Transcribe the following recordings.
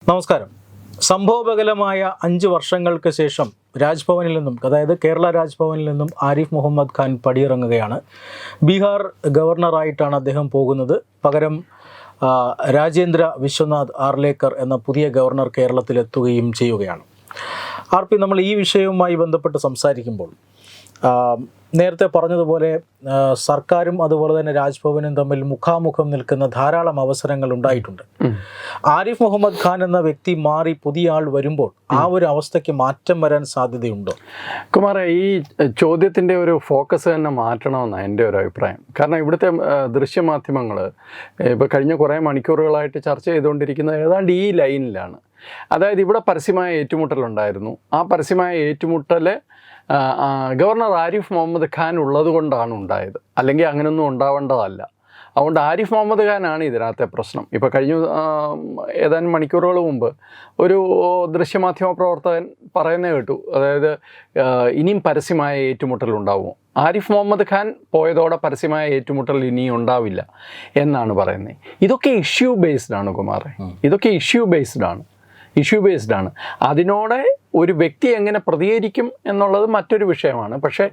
നമസ്കാരം. സംഭവബഹലമായ 5 വർഷങ്ങൾക്ക് ശേഷം രാജ്ഭവനിൽ നിന്നും, അതായത് കേരള രാജ്ഭവനിൽ നിന്നും ആരിഫ് മുഹമ്മദ് ഖാൻ പടിയിറങ്ങുകയാണ്. ബീഹാർ ഗവർണറായിട്ടാണ് അദ്ദേഹം പോകുന്നത്. പകരം രാജേന്ദ്ര വിശ്വനാഥ് ആർലേക്കർ എന്ന പുതിയ ഗവർണർ കേരളത്തിലെത്തുകയും ചെയ്യുകയാണ്. നമ്മൾ ഈ വിഷയവുമായി ബന്ധപ്പെട്ട് സംസാരിക്കുമ്പോൾ നേരത്തെ പറഞ്ഞതുപോലെ സർക്കാരും അതുപോലെ തന്നെ രാജ്ഭവനും തമ്മിൽ മുഖാമുഖം നിൽക്കുന്ന ധാരാളം അവസരങ്ങൾ ഉണ്ടായിട്ടുണ്ട്. ആരിഫ് മുഹമ്മദ് ഖാൻ എന്ന വ്യക്തി മാറി പുതിയ ആൾ വരുമ്പോൾ ആ ഒരു അവസ്ഥയ്ക്ക് മാറ്റം വരാൻ സാധ്യതയുണ്ടോ? കുമാറെ, ഈ ചോദ്യത്തിൻ്റെ ഒരു ഫോക്കസ് തന്നെ മാറ്റണമെന്നാണ് എൻ്റെ ഒരു അഭിപ്രായം. കാരണം ഇവിടുത്തെ ദൃശ്യമാധ്യമങ്ങൾ ഇപ്പോൾ കഴിഞ്ഞ കുറേ മണിക്കൂറുകളായിട്ട് ചർച്ച ചെയ്തുകൊണ്ടിരിക്കുന്നത് ഏതാണ്ട് ഈ ലൈനിലാണ്. അതായത് ഇവിടെ പരസ്യമായ ഏറ്റുമുട്ടലുണ്ടായിരുന്നു. ആ പരസ്യമായ ഏറ്റുമുട്ടൽ ഗവർണർ ആരിഫ് മുഹമ്മദ് ഖാൻ ഉള്ളത് കൊണ്ടാണ് ഉണ്ടായത്, അല്ലെങ്കിൽ അങ്ങനെയൊന്നും ഉണ്ടാവേണ്ടതല്ല. അതുകൊണ്ട് ആരിഫ് മുഹമ്മദ് ഖാനാണ് ഇതിനകത്തെ പ്രശ്നം. ഇപ്പോൾ കഴിഞ്ഞ ഏതാനും മണിക്കൂറുകൾ മുമ്പ് ഒരു ദൃശ്യമാധ്യമ പ്രവർത്തകൻ പറയുന്നത് കേട്ടു, അതായത് ഇനിയും പരസ്യമായ ഏറ്റുമുട്ടൽ ഉണ്ടാവുമോ? ആരിഫ് മുഹമ്മദ് ഖാൻ പോയതോടെ പരസ്യമായ ഏറ്റുമുട്ടൽ ഇനിയും ഉണ്ടാവില്ല എന്നാണ് പറയുന്നത്. ഇതൊക്കെ ഇഷ്യൂ ബേസ്ഡ് ആണ് കുമാറെ, ഇതൊക്കെ ഇഷ്യൂ ബേസ്ഡ് ആണ്. അതിനോട് ഒരു വ്യക്തി എങ്ങനെ പ്രതികരിക്കും എന്നുള്ളത് മറ്റൊരു വിഷയമാണ്. പക്ഷേ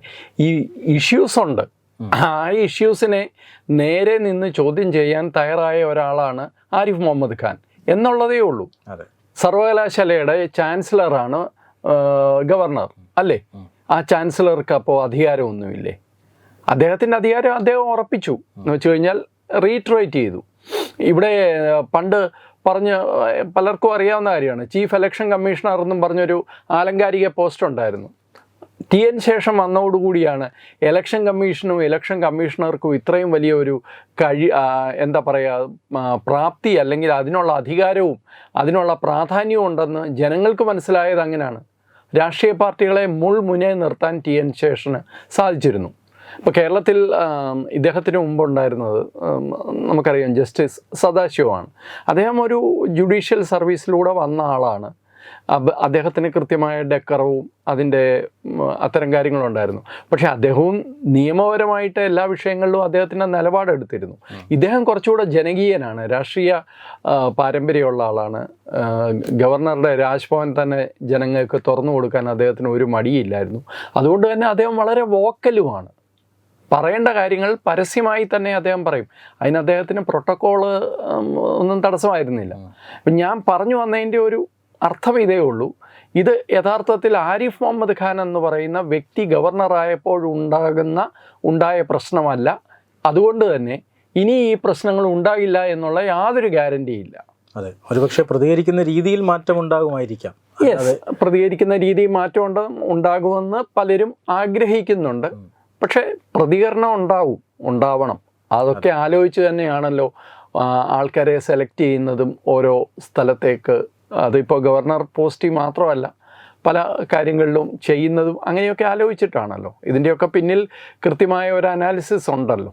ഈ ഇഷ്യൂസ് ഉണ്ട്. ആ ഇഷ്യൂസിനെ നേരെ നിന്ന് ചോദ്യം ചെയ്യാൻ തയ്യാറായ ഒരാളാണ് ആരിഫ് മുഹമ്മദ് ഖാൻ എന്നുള്ളതേ ഉള്ളൂ. സർവകലാശാലയുടെ ചാൻസലറാണ് ഗവർണർ അല്ലേ? ആ ചാൻസലർക്ക് അപ്പോൾ അധികാരമൊന്നുമില്ലേ? അദ്ദേഹത്തിൻ്റെ അധികാരം അദ്ദേഹം ഉറപ്പിച്ചു എന്ന് വെച്ച് കഴിഞ്ഞാൽ റീട്രേറ്റ് ചെയ്തു. ഇവിടെ പണ്ട് പറഞ്ഞ് പലർക്കും അറിയാവുന്ന കാര്യമാണ്, ചീഫ് ഇലക്ഷൻ കമ്മീഷണർ എന്നും പറഞ്ഞൊരു ആലങ്കാരിക പോസ്റ്റ് ഉണ്ടായിരുന്നു. TN ശേഷം വന്നതോടുകൂടിയാണ് ഇലക്ഷൻ കമ്മീഷനും ഇലക്ഷൻ കമ്മീഷണർക്കും ഇത്രയും വലിയ ഒരു പ്രാപ്തി അല്ലെങ്കിൽ അതിനുള്ള അധികാരവും അതിനുള്ള പ്രാധാന്യവും ഉണ്ടെന്ന് ജനങ്ങൾക്ക് മനസ്സിലായത്. അങ്ങനെയാണ് രാഷ്ട്രീയ പാർട്ടികളെ മുൾമുനേ നിർത്താൻ TN ശേഷന് സാധിച്ചിരുന്നു. ഇപ്പോൾ കേരളത്തിൽ ഇദ്ദേഹത്തിന് മുമ്പുണ്ടായിരുന്നത് നമുക്കറിയാം ജസ്റ്റിസ് സദാശിവമാണ്. അദ്ദേഹം ഒരു ജുഡീഷ്യൽ സർവീസിലൂടെ വന്ന ആളാണ്. അദ്ദേഹത്തിന് കൃത്യമായ ഡെക്കറവും അത്തരം കാര്യങ്ങളുണ്ടായിരുന്നു. പക്ഷേ അദ്ദേഹവും നിയമപരമായിട്ട് എല്ലാ വിഷയങ്ങളിലും അദ്ദേഹത്തിൻ്റെ നിലപാടെടുത്തിരുന്നു. ഇദ്ദേഹം കുറച്ചുകൂടെ ജനകീയനാണ്, രാഷ്ട്രീയ പാരമ്പര്യമുള്ള ആളാണ്. ഗവർണറുടെ രാജ്ഭവൻ തന്നെ ജനങ്ങൾക്ക് തുറന്നു കൊടുക്കാൻ അദ്ദേഹത്തിന് ഒരു മടിയില്ലായിരുന്നു. അതുകൊണ്ട് തന്നെ അദ്ദേഹം വളരെ വോക്കലുമാണ്. പറയേണ്ട കാര്യങ്ങൾ പരസ്യമായി തന്നെ അദ്ദേഹം പറയും. അതിന് അദ്ദേഹത്തിന് പ്രോട്ടോക്കോള് ഒന്നും തടസ്സമായിരുന്നില്ല. അപ്പം ഞാൻ പറഞ്ഞു വന്നതിൻ്റെ ഒരു അർത്ഥം ഇതേ ഉള്ളൂ. ഇത് യഥാർത്ഥത്തിൽ ആരിഫ് മുഹമ്മദ് ഖാൻ എന്ന് പറയുന്ന വ്യക്തി ഉണ്ടായ പ്രശ്നമല്ല. അതുകൊണ്ട് തന്നെ ഇനി ഈ പ്രശ്നങ്ങൾ ഉണ്ടാകില്ല എന്നുള്ള യാതൊരു ഗ്യാരണ്ടിയില്ല. അതെ, ഒരുപക്ഷെ പ്രതികരിക്കുന്ന രീതിയിൽ മാറ്റം ഉണ്ടാകുമായിരിക്കാം. പ്രതികരിക്കുന്ന രീതിയിൽ മാറ്റം ഉണ്ടാകുമെന്ന് പലരും ആഗ്രഹിക്കുന്നുണ്ട്. പക്ഷേ പ്രതികരണം ഉണ്ടാവണം. അതൊക്കെ ആലോചിച്ച് തന്നെയാണല്ലോ ആൾക്കാരെ സെലക്ട് ചെയ്യുന്നതും ഓരോ സ്ഥലത്തേക്ക്. അതിപ്പോൾ ഗവർണർ പോസ്റ്റിൽ മാത്രമല്ല, പല കാര്യങ്ങളിലും ചെയ്യുന്നതും അങ്ങനെയൊക്കെ ആലോചിച്ചിട്ടാണല്ലോ. ഇതിൻ്റെയൊക്കെ പിന്നിൽ കൃത്യമായ ഒരു അനാലിസിസ് ഉണ്ടല്ലോ.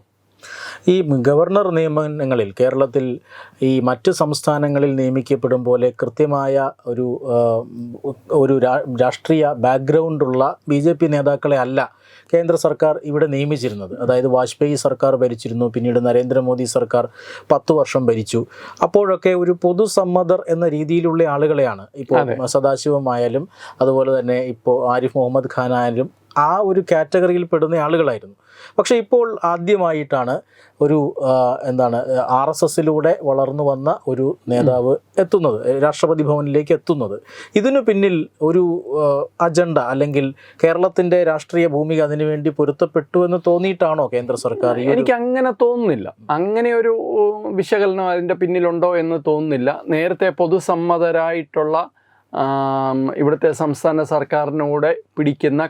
ഈ ഗവർണർ നിയമനങ്ങളിൽ കേരളത്തിൽ ഈ മറ്റ് സംസ്ഥാനങ്ങളിൽ നിയമിക്കപ്പെടും പോലെ കൃത്യമായ ഒരു രാഷ്ട്രീയ ബാക്ക്ഗ്രൗണ്ടുള്ള BJP നേതാക്കളെ അല്ല കേന്ദ്ര സർക്കാർ ഇവിടെ നിയമിച്ചിരുന്നത്. അതായത് വാജ്പേയി സർക്കാർ ഭരിച്ചിരുന്നു, പിന്നീട് നരേന്ദ്രമോദി സർക്കാർ 10 വർഷം ഭരിച്ചു. അപ്പോഴൊക്കെ ഒരു പൊതുസമ്മതർ എന്ന രീതിയിലുള്ള ആളുകളെയാണ് ഇപ്പോൾ സദാശിവമായാലും അതുപോലെ തന്നെ ഇപ്പോൾ ആരിഫ് മുഹമ്മദ് ഖാൻ ആയാലും ആ ഒരു കാറ്റഗറിയിൽ പെടുന്ന ആളുകളായിരുന്നു. പക്ഷേ ഇപ്പോൾ ആദ്യമായിട്ടാണ് ഒരു RSSലൂടെ വളർന്നു വന്ന ഒരു നേതാവ് എത്തുന്നത്, രാഷ്ട്രപതി ഭവനിലേക്ക് എത്തുന്നത്. ഇതിനു പിന്നിൽ ഒരു അജണ്ട അല്ലെങ്കിൽ കേരളത്തിൻ്റെ രാഷ്ട്രീയ ഭൂമിക അതിനുവേണ്ടി പൊരുത്തപ്പെട്ടു എന്ന് തോന്നിയിട്ടാണോ കേന്ദ്ര സർക്കാർ? എനിക്ക് അങ്ങനെ തോന്നുന്നില്ല. അങ്ങനെ ഒരു വിശകലനം അതിൻ്റെ പിന്നിലുണ്ടോ എന്ന് തോന്നുന്നില്ല. നേരത്തെ പൊതുസമ്മതരായിട്ടുള്ള ഇവിടുത്തെ സംസ്ഥാന സർക്കാരിനൂടെ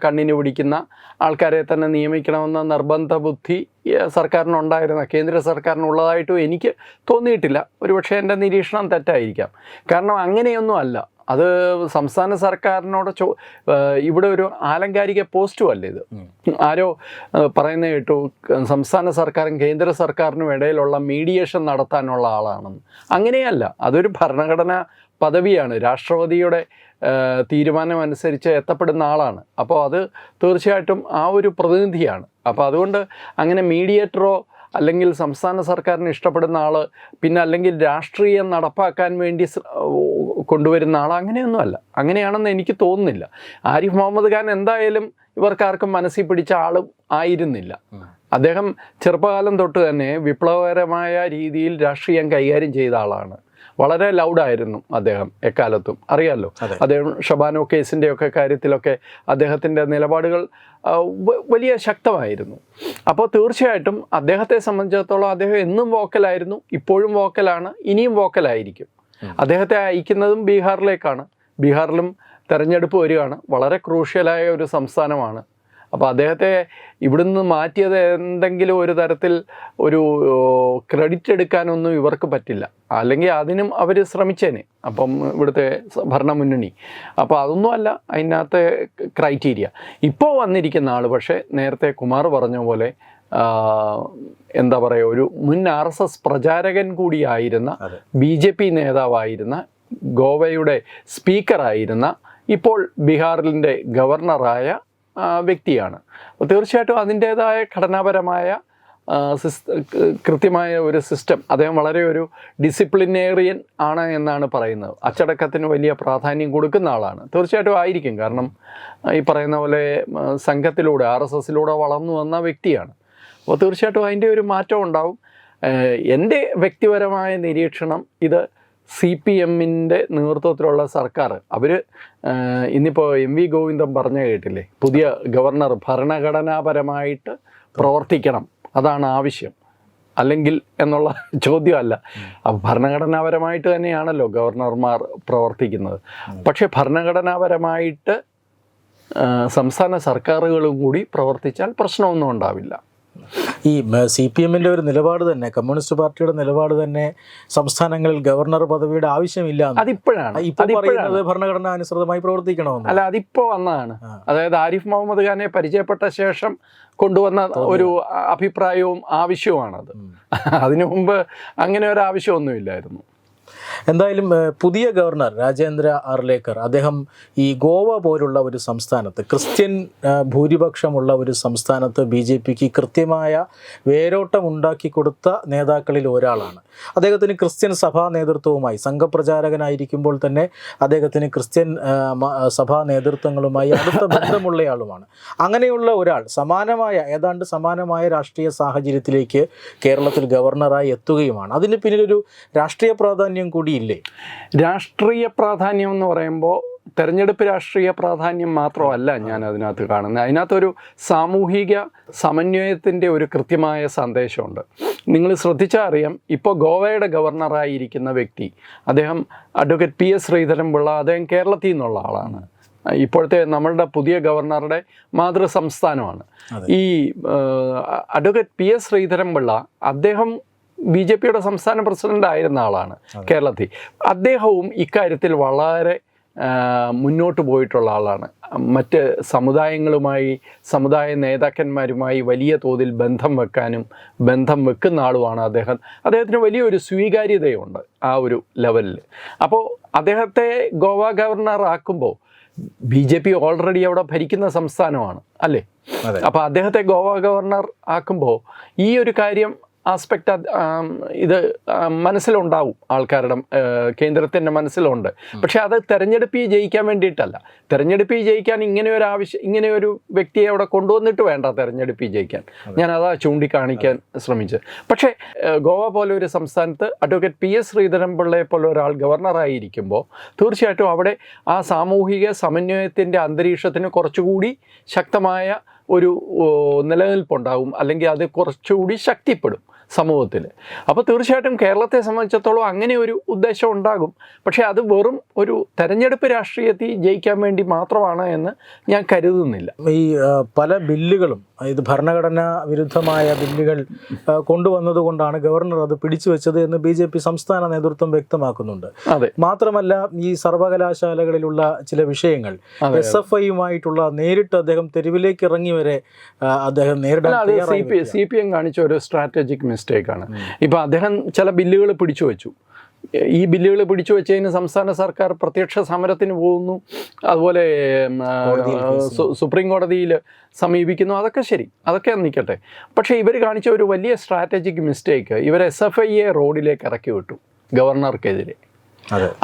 കണ്ണിന് പിടിക്കുന്ന ആൾക്കാരെ തന്നെ നിയമിക്കണമെന്ന നിർബന്ധ ബുദ്ധി സർക്കാരിനുണ്ടായിരുന്ന കേന്ദ്ര സർക്കാരിനുള്ളതായിട്ടും എനിക്ക് തോന്നിയിട്ടില്ല. ഒരുപക്ഷെ എൻ്റെ നിരീക്ഷണം തെറ്റായിരിക്കാം. കാരണം അങ്ങനെയൊന്നും അല്ല. അത് സംസ്ഥാന സർക്കാരിനോട് ഇവിടെ ഒരു ആലങ്കാരിക പോസ്റ്റും അല്ല ഇത്. ആരോ പറയുന്നത് കേട്ടു, സംസ്ഥാന സർക്കാരും കേന്ദ്ര സർക്കാരിനും ഇടയിലുള്ള മീഡിയേഷൻ നടത്താനുള്ള ആളാണെന്ന്. അങ്ങനെയല്ല, അതൊരു ഭരണഘടനാ പദവിയാണ്. രാഷ്ട്രപതിയുടെ തീരുമാനം അനുസരിച്ച് എത്തപ്പെടുന്ന ആളാണ്. അപ്പോൾ അത് തീർച്ചയായിട്ടും ആ ഒരു പ്രതിനിധിയാണ്. അപ്പോൾ അതുകൊണ്ട് അങ്ങനെ മീഡിയേറ്ററോ അല്ലെങ്കിൽ സംസ്ഥാന സർക്കാരിന് ഇഷ്ടപ്പെടുന്ന ആൾ, പിന്നെ അല്ലെങ്കിൽ രാഷ്ട്രീയം നടപ്പാക്കാൻ വേണ്ടി കൊണ്ടുവരുന്ന ആൾ, അങ്ങനെയൊന്നുമല്ല. അങ്ങനെയാണെന്ന് എനിക്ക് തോന്നുന്നില്ല. ആരിഫ് മുഹമ്മദ് ഖാൻ എന്തായാലും ഇവർക്കാർക്കും മനസ്സിൽ പിടിച്ച ആളും ആയിരുന്നില്ല. അദ്ദേഹം ചെറുപ്പകാലം തൊട്ട് തന്നെ വിപ്ലവകരമായ രീതിയിൽ രാഷ്ട്രീയം കൈകാര്യം ചെയ്ത ആളാണ്. വളരെ ലൗഡായിരുന്നു അദ്ദേഹം എക്കാലത്തും, അറിയാമല്ലോ. അദ്ദേഹം ഷബാനോ കേസിൻ്റെയൊക്കെ കാര്യത്തിലൊക്കെ അദ്ദേഹത്തിൻ്റെ നിലപാടുകൾ വലിയ ശക്തമായിരുന്നു. അപ്പോൾ തീർച്ചയായിട്ടും അദ്ദേഹത്തെ സംബന്ധിച്ചിടത്തോളം അദ്ദേഹം എന്നും വോക്കലായിരുന്നു, ഇപ്പോഴും വോക്കലാണ്, ഇനിയും വോക്കലായിരിക്കും. അദ്ദേഹത്തെ അയക്കുന്നതും ബീഹാറിലേക്കാണ്. ബീഹാറിലും തെരഞ്ഞെടുപ്പ് വരികയാണ്, വളരെ ക്രൂഷ്യലായ ഒരു സംസ്ഥാനമാണ്. അപ്പോൾ അദ്ദേഹത്തെ ഇവിടുന്ന് മാറ്റിയത് എന്തെങ്കിലും ഒരു തരത്തിൽ ഒരു ക്രെഡിറ്റ് എടുക്കാനൊന്നും ഇവർക്ക് പറ്റില്ല, അല്ലെങ്കിൽ അതിനും അവർ ശ്രമിച്ചേനെ, അപ്പം ഇവിടുത്തെ ഭരണമുന്നണി. അപ്പോൾ അതൊന്നുമല്ല അതിനകത്തെ ക്രൈറ്റീരിയ. ഇപ്പോൾ വന്നിരിക്കുന്ന ആൾ പക്ഷേ നേരത്തെ കുമാർ പറഞ്ഞ പോലെ എന്താ പറയുക, ഒരു മുൻ RSS പ്രചാരകൻ കൂടിയായിരുന്ന, BJP നേതാവായിരുന്ന, ഗോവയുടെ സ്പീക്കറായിരുന്ന, ഇപ്പോൾ ബീഹാറിൻ്റെ ഗവർണറായ വ്യക്തിയാണ്. അപ്പോൾ തീർച്ചയായിട്ടും അതിൻ്റേതായ ഘടനാപരമായ കൃത്യമായ ഒരു സിസ്റ്റം, അദ്ദേഹം വളരെ ഒരു ഡിസിപ്ലിനേറിയൻ ആണ് എന്നാണ് പറയുന്നത്. അച്ചടക്കത്തിന് വലിയ പ്രാധാന്യം കൊടുക്കുന്ന ആളാണ്. തീർച്ചയായിട്ടും ആയിരിക്കും, കാരണം ഈ പറയുന്ന പോലെ സംഘത്തിലൂടെ RSSലൂടെ വളർന്നു വന്ന വ്യക്തിയാണ്. അപ്പോൾ തീർച്ചയായിട്ടും അതിൻ്റെ ഒരു മാറ്റം ഉണ്ടാവും. എൻ്റെ വ്യക്തിപരമായ നിരീക്ഷണം, ഇത് CPMൻ്റെ നേതൃത്വത്തിലുള്ള സർക്കാർ, അവർ ഇന്നിപ്പോൾ MV ഗോവിന്ദൻ പറഞ്ഞ കേട്ടില്ലേ, പുതിയ ഗവർണർ ഭരണഘടനാപരമായിട്ട് പ്രവർത്തിക്കണം, അതാണ് ആവശ്യം, അല്ലെങ്കിൽ എന്നുള്ള ചോദ്യമല്ല. അപ്പോൾ ഭരണഘടനാപരമായിട്ട് തന്നെയാണല്ലോ ഗവർണർമാർ പ്രവർത്തിക്കുന്നത്. പക്ഷേ ഭരണഘടനാപരമായിട്ട് സംസ്ഥാന സർക്കാരുകളും കൂടി പ്രവർത്തിച്ചാൽ പ്രശ്നമൊന്നും ഉണ്ടാവില്ല. ഈ CPMൻ്റെ ഒരു നിലപാട് തന്നെ, കമ്മ്യൂണിസ്റ്റ് പാർട്ടിയുടെ നിലപാട് തന്നെ സംസ്ഥാനങ്ങളിൽ ഗവർണർ പദവിയുടെ ആവശ്യമില്ല. അതിപ്പോഴാണ് പറയുന്നത് ഭരണഘടന അനുസൃതമായി പ്രവർത്തിക്കണമെന്ന്. അല്ല, അതിപ്പോൾ വന്നതാണ്. അതായത് ആരിഫ് മുഹമ്മദ് ഖാനെ പരിചയപ്പെട്ട ശേഷം കൊണ്ടുവന്ന ഒരു അഭിപ്രായവും ആവശ്യവുമാണത്. അതിനു മുമ്പ് അങ്ങനെ ഒരു ആവശ്യമൊന്നുമില്ലായിരുന്നു. എന്തായാലും പുതിയ ഗവർണർ രാജേന്ദ്ര അർലേക്കർ, അദ്ദേഹം ഈ ഗോവ പോലുള്ള ഒരു സംസ്ഥാനത്ത്, ക്രിസ്ത്യൻ ഭൂരിപക്ഷമുള്ള ഒരു സംസ്ഥാനത്ത് BJPക്ക് കൃത്യമായ വേരോട്ടം ഉണ്ടാക്കി കൊടുത്ത നേതാക്കളിൽ ഒരാളാണ്. അദ്ദേഹത്തിന് ക്രിസ്ത്യൻ സഭാ നേതൃത്വവുമായി, സംഘപ്രചാരകനായിരിക്കുമ്പോൾ തന്നെ അദ്ദേഹത്തിന് ക്രിസ്ത്യൻ സഭാ നേതൃത്വങ്ങളുമായി അടുത്ത ബന്ധമുള്ളയാളുമാണ്. അങ്ങനെയുള്ള ഒരാൾ ഏതാണ്ട് സമാനമായ രാഷ്ട്രീയ സാഹചര്യത്തിലേക്ക് കേരളത്തിൽ ഗവർണറായി എത്തുകയുമാണ്. അതിന് പിന്നിലൊരു രാഷ്ട്രീയ പ്രാധാന്യം കൂടിയില്ലേ? രാഷ്ട്രീയ പ്രാധാന്യം എന്ന് പറയുമ്പോൾ തെരഞ്ഞെടുപ്പ് രാഷ്ട്രീയ പ്രാധാന്യം മാത്രമല്ല ഞാൻ അതിനകത്ത് കാണുന്നത്. അതിനകത്തൊരു സാമൂഹിക സമന്വയത്തിൻ്റെ ഒരു കൃത്യമായ സന്ദേശമുണ്ട്. നിങ്ങൾ ശ്രദ്ധിച്ചാൽ അറിയാം, ഇപ്പോൾ ഗോവയുടെ ഗവർണറായിരിക്കുന്ന വ്യക്തി, അദ്ദേഹം അഡ്വക്കേറ്റ് PS ശ്രീധരൻപിള്ള, അദ്ദേഹം കേരളത്തിൽ നിന്നുള്ള ആളാണ്. ഇപ്പോഴത്തെ നമ്മളുടെ പുതിയ ഗവർണറുടെ മാതൃ സംസ്ഥാനമാണ്. ഈ അഡ്വക്കേറ്റ് PS ശ്രീധരൻപിള്ള, അദ്ദേഹം BJPയുടെ സംസ്ഥാന പ്രസിഡന്റ് ആയിരുന്ന ആളാണ് കേരളത്തിൽ. അദ്ദേഹവും ഇക്കാര്യത്തിൽ വളരെ മുന്നോട്ട് പോയിട്ടുള്ള ആളാണ്. മറ്റ് സമുദായങ്ങളുമായി, സമുദായ നേതാക്കന്മാരുമായി വലിയ തോതിൽ ബന്ധം വെക്കുന്ന ആളുമാണ് അദ്ദേഹം. അദ്ദേഹത്തിന് വലിയൊരു സ്വീകാര്യതയുണ്ട് ആ ഒരു ലെവലിൽ. അപ്പോൾ അദ്ദേഹത്തെ ഗോവ ഗവർണർ ആക്കുമ്പോൾ BJP ഓൾറെഡി അവിടെ ഭരിക്കുന്ന സംസ്ഥാനമാണ് അല്ലേ. അപ്പോൾ അദ്ദേഹത്തെ ഗോവ ഗവർണർ ആക്കുമ്പോൾ ഈ ഒരു കാര്യം ആസ്പെക്റ്റ് ഇത് മനസ്സിലുണ്ടാവും, ആൾക്കാരുടെ കേന്ദ്രത്തിൻ്റെ മനസ്സിലുണ്ട്. പക്ഷെ അത് തെരഞ്ഞെടുപ്പിൽ ജയിക്കാൻ വേണ്ടിയിട്ടല്ല. തെരഞ്ഞെടുപ്പിൽ ജയിക്കാൻ ഇങ്ങനെ ഒരു വ്യക്തിയെ അവിടെ കൊണ്ടുവന്നിട്ട് വേണ്ട തെരഞ്ഞെടുപ്പിൽ ജയിക്കാൻ. ഞാനതാ ചൂണ്ടിക്കാണിക്കാൻ ശ്രമിച്ചത്. പക്ഷേ ഗോവ പോലെ ഒരു സംസ്ഥാനത്ത് അഡ്വക്കേറ്റ് PS ശ്രീധരൻപിള്ളയെ പോലെ ഒരാൾ ഗവർണറായിരിക്കുമ്പോൾ തീർച്ചയായിട്ടും അവിടെ ആ സാമൂഹിക സമന്വയത്തിൻ്റെ അന്തരീക്ഷത്തിന് കുറച്ചുകൂടി ശക്തമായ ഒരു നിലനിൽപ്പുണ്ടാകും, അല്ലെങ്കിൽ അത് കുറച്ചുകൂടി ശക്തിപ്പെടും സമൂഹത്തിൽ. അപ്പോൾ തീർച്ചയായിട്ടും കേരളത്തെ സംബന്ധിച്ചിടത്തോളം അങ്ങനെ ഒരു ഉദ്ദേശം ഉണ്ടാകും. പക്ഷേ അത് വെറും ഒരു തെരഞ്ഞെടുപ്പ് രാഷ്ട്രീയത്തിൽ ജയിക്കാൻ വേണ്ടി മാത്രമാണ് എന്ന് ഞാൻ കരുതുന്നില്ല. ഈ പല ബില്ലുകളും, ഇത് ഭരണഘടനാ വിരുദ്ധമായ ബില്ലുകൾ കൊണ്ടുവന്നതുകൊണ്ടാണ് ഗവർണർ അത് പിടിച്ചു വെച്ചത് എന്ന് BJP സംസ്ഥാന നേതൃത്വം വ്യക്തമാക്കുന്നുണ്ട്. മാത്രമല്ല, ഈ സർവകലാശാലകളിലുള്ള ചില വിഷയങ്ങൾ SFIയുമായിട്ടുള്ള നേരിട്ട് അദ്ദേഹം തെരുവിലേക്ക് ഇറങ്ങി വരെ അദ്ദേഹം നേരിടാൻ CPM കാണിച്ച ഒരു സ്ട്രാറ്റജിക് മിസ്റ്റേക്കാണ്. ഇപ്പം അദ്ദേഹം ചില ബില്ലുകൾ പിടിച്ചു വെച്ചു. ഈ ബില്ലുകൾ പിടിച്ചു വെച്ചതിന് സംസ്ഥാന സർക്കാർ പ്രത്യക്ഷ സമരത്തിന് പോകുന്നു, അതുപോലെ സുപ്രീം കോടതിയിൽ സമീപിക്കുന്നു. അതൊക്കെ ശരി, അതൊക്കെ നിൽക്കട്ടെ. പക്ഷേ ഇവർ കാണിച്ച ഒരു വലിയ സ്ട്രാറ്റജിക് മിസ്റ്റേക്ക്, ഇവർ SFIയെ റോഡിലേക്ക് ഇറക്കി വിട്ടു ഗവർണർക്കെതിരെ.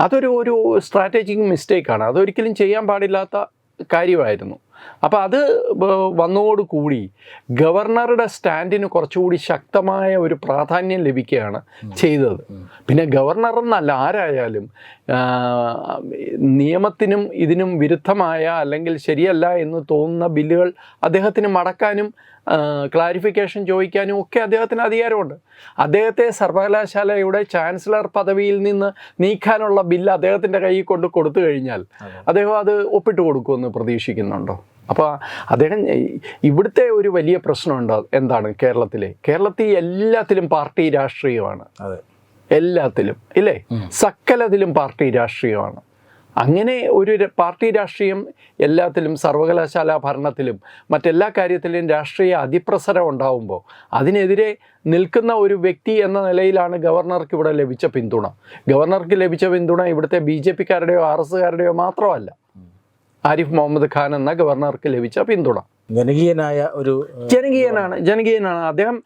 അതൊരു സ്ട്രാറ്റജിക് മിസ്റ്റേക്കാണ്. അതൊരിക്കലും ചെയ്യാൻ പാടില്ലാത്ത കാര്യമായിരുന്നു. അപ്പോൾ അത് വന്നതോടുകൂടി ഗവർണറുടെ സ്റ്റാൻഡിന് കുറച്ചുകൂടി ശക്തമായ ഒരു പ്രാധാന്യം ലഭിക്കുകയാണ് ചെയ്തത്. പിന്നെ ഗവർണർ എന്നല്ല, ആരായാലും നിയമത്തിനും ഇതിനും വിരുദ്ധമായ അല്ലെങ്കിൽ ശരിയല്ല എന്ന് തോന്നുന്ന ബില്ലുകൾ അദ്ദേഹത്തിന് മടക്കാനും ക്ലാരിഫിക്കേഷൻ ചോദിക്കാനും ഒക്കെ അദ്ദേഹത്തിന് അധികാരമുണ്ട്. അദ്ദേഹത്തെ സർവകലാശാലയുടെ ചാൻസലർ പദവിയിൽ നിന്ന് നീക്കാനുള്ള ബില്ല് അദ്ദേഹത്തിൻ്റെ കയ്യിൽ കൊടുത്തു കഴിഞ്ഞാൽ അദ്ദേഹം അത് ഒപ്പിട്ട് കൊടുക്കുമെന്ന് പ്രതീക്ഷിക്കുന്നുണ്ടോ? അപ്പോൾ അദ്ദേഹം ഇവിടുത്തെ ഒരു വലിയ പ്രശ്നമുണ്ട്. എന്താണ് കേരളത്തിൽ എല്ലാത്തിലും പാർട്ടി രാഷ്ട്രീയമാണ്. എല്ലാത്തിലും ഇല്ലേ, സകലത്തിലും പാർട്ടി രാഷ്ട്രീയമാണ്. അങ്ങനെ ഒരു പാർട്ടി രാഷ്ട്രീയം എല്ലാത്തിലും, സർവകലാശാല ഭരണത്തിലും മറ്റെല്ലാ കാര്യത്തിലും രാഷ്ട്രീയ അതിപ്രസരം ഉണ്ടാവുമ്പോൾ അതിനെതിരെ നിൽക്കുന്ന ഒരു വ്യക്തി എന്ന നിലയിലാണ് ഗവർണർക്ക് ഇവിടെ ലഭിച്ച പിന്തുണ. ഗവർണർക്ക് ലഭിച്ച പിന്തുണ ഇവിടുത്തെ BJPക്കാരുടെയോ RSകാരുടെയോ മാത്രമല്ല, ആരിഫ് മുഹമ്മദ് ഖാൻ എന്ന ഗവർണർക്ക് ലഭിച്ച പിന്തുണ ജനകീയനാണ്. അദ്ദേഹം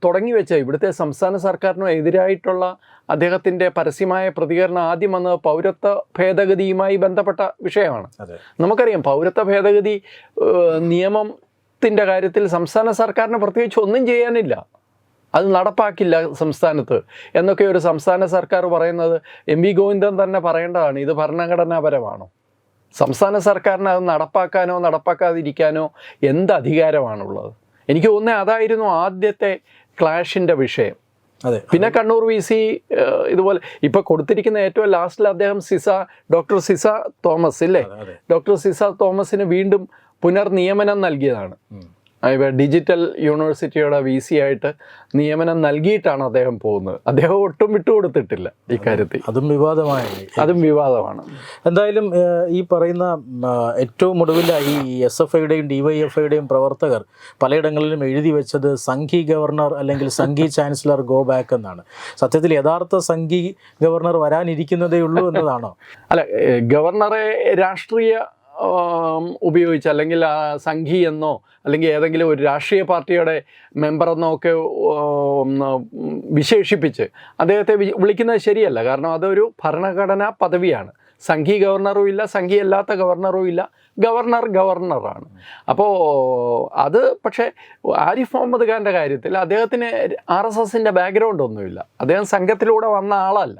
തുടങ്ങി വെച്ച ഇവിടുത്തെ സംസ്ഥാന സർക്കാരിനും എതിരായിട്ടുള്ള അദ്ദേഹത്തിൻ്റെ പരസ്യമായ പ്രതികരണം ആദ്യം വന്നത് പൗരത്വ ഭേദഗതിയുമായി ബന്ധപ്പെട്ട വിഷയമാണ്. നമുക്കറിയാം, പൗരത്വ ഭേദഗതി നിയമത്തിൻ്റെ കാര്യത്തിൽ സംസ്ഥാന സർക്കാരിന് പ്രത്യേകിച്ച് ഒന്നും ചെയ്യാനില്ല, അത് നടപ്പാക്കില്ല സംസ്ഥാനത്ത് എന്നൊക്കെ ഒരു സംസ്ഥാന സർക്കാർ പറയുന്നത് MV ഗോവിന്ദൻ തന്നെ പറയേണ്ടതാണ്. ഇത് ഭരണഘടനാപരമാണോ? സംസ്ഥാന സർക്കാരിന് അത് നടപ്പാക്കാനോ നടപ്പാക്കാതിരിക്കാനോ എന്ത് അധികാരമാണുള്ളത്? എനിക്ക് തോന്നുന്നത് അതായിരുന്നു ആദ്യത്തെ ക്ലാഷിൻ്റെ വിഷയം. പിന്നെ കണ്ണൂർ VC ഇതുപോലെ ഇപ്പോൾ കൊടുത്തിരിക്കുന്ന ഏറ്റവും ലാസ്റ്റിൽ അദ്ദേഹം ഡോക്ടർ സിസ തോമസ് ഇല്ലേ, ഡോക്ടർ സിസ തോമസിന് വീണ്ടും പുനർനിയമനം നൽകിയതാണ്. ഡിജിറ്റൽ യൂണിവേഴ്സിറ്റിയുടെ VC ആയിട്ട് നിയമനം നൽകിയിട്ടാണ് അദ്ദേഹം പോകുന്നത്. അദ്ദേഹം ഒട്ടും വിട്ടുകൊടുത്തിട്ടില്ല ഇക്കാര്യത്തിൽ. അതും വിവാദമാണ്. എന്തായാലും ഈ പറയുന്ന ഏറ്റവും ഒടുവിലായി ഈ SFIയുടെയും DYFIയുടെയും പ്രവർത്തകർ പലയിടങ്ങളിലും എഴുതി വെച്ചത് സംഘി ഗവർണർ അല്ലെങ്കിൽ സംഘി ചാൻസലർ ഗോ ബാക്ക് എന്നാണ്. സത്യത്തിൽ യഥാർത്ഥ സംഘി ഗവർണർ വരാനിരിക്കുന്നതേ ഉള്ളൂ എന്നതാണോ? അല്ല, ഗവർണറെ രാഷ്ട്രീയ ഉപയോഗിച്ച് അല്ലെങ്കിൽ സംഘി എന്നോ അല്ലെങ്കിൽ ഏതെങ്കിലും ഒരു രാഷ്ട്രീയ പാർട്ടിയുടെ മെമ്പറെന്നോ ഒക്കെ വിശേഷിപ്പിച്ച് അദ്ദേഹത്തെ വിളിക്കുന്നത് ശരിയല്ല. കാരണം അതൊരു ഭരണഘടനാ പദവിയാണ്. സംഘി ഗവർണറും ഇല്ല, സംഘി അല്ലാത്ത ഗവർണറും ഇല്ല, ഗവർണറാണ്. അപ്പോൾ അത് പക്ഷേ ആരിഫ് മുഹമ്മദ് ഖാൻ്റെ കാര്യത്തിൽ അദ്ദേഹത്തിന് RSSൻ്റെ ബാക്ക്ഗ്രൗണ്ട് ഒന്നുമില്ല. അദ്ദേഹം സംഘത്തിലൂടെ വന്ന ആളല്ല.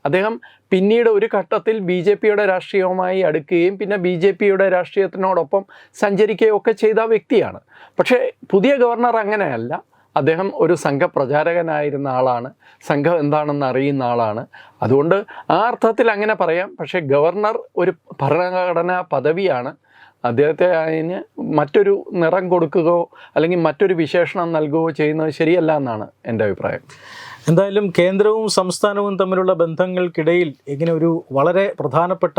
അദ്ദേഹം പിന്നീട് ഒരു ഘട്ടത്തിൽ BJPയുടെ രാഷ്ട്രീയവുമായി അടുക്കുകയും പിന്നെ BJPയുടെ രാഷ്ട്രീയത്തിനോടൊപ്പം സഞ്ചരിക്കുകയും ഒക്കെ ചെയ്ത വ്യക്തിയാണ്. പക്ഷേ പുതിയ ഗവർണർ അങ്ങനെയല്ല. അദ്ദേഹം ഒരു സംഘപ്രചാരകനായിരുന്ന ആളാണ്, സംഘം എന്താണെന്ന് അറിയുന്ന ആളാണ്. അതുകൊണ്ട് ആ അർത്ഥത്തിൽ അങ്ങനെ പറയാം. പക്ഷേ ഗവർണർ ഒരു ഭരണഘടനാ പദവിയാണ്. അദ്ദേഹത്തെ അതിന് മറ്റൊരു നിറം കൊടുക്കുകയോ അല്ലെങ്കിൽ മറ്റൊരു വിശേഷണം നൽകുകയോ ചെയ്യുന്നത് ശരിയല്ല എന്നാണ് എൻ്റെ അഭിപ്രായം. എന്തായാലും കേന്ദ്രവും സംസ്ഥാനവും തമ്മിലുള്ള ബന്ധങ്ങൾക്കിടയിൽ ഇങ്ങനെ ഒരു വളരെ പ്രധാനപ്പെട്ട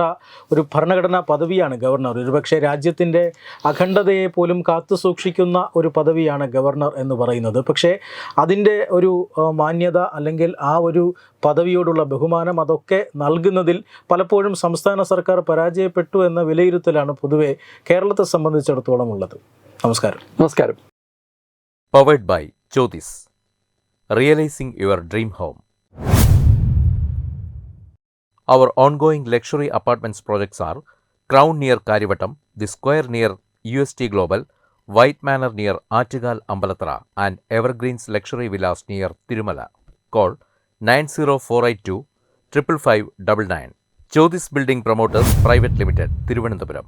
ഒരു ഭരണഘടനാ പദവിയാണ് ഗവർണർ. ഒരുപക്ഷെ രാജ്യത്തിൻ്റെ അഖണ്ഡതയെ പോലും കാത്തു സൂക്ഷിക്കുന്ന ഒരു പദവിയാണ് ഗവർണർ എന്ന് പറയുന്നത്. പക്ഷേ അതിൻ്റെ ഒരു മാന്യത അല്ലെങ്കിൽ ആ ഒരു പദവിയോടുള്ള ബഹുമാനം അതൊക്കെ നൽകുന്നതിൽ പലപ്പോഴും സംസ്ഥാന സർക്കാർ പരാജയപ്പെട്ടു എന്ന വിലയിരുത്തലാണ് പൊതുവെ കേരളത്തെ സംബന്ധിച്ചിടത്തോളം ഉള്ളത്. നമസ്കാരം. Powered by Jyothis. Realizing your dream home. Our ongoing luxury apartments projects are Crown near Karivattam, The Square near UST Global, White Manor near Attigal Ambalathara, and Evergreens Luxury Villas near Tirumala. Call 90482 55599. Jyothis Building Promoters Private Limited, Thiruvananthapuram.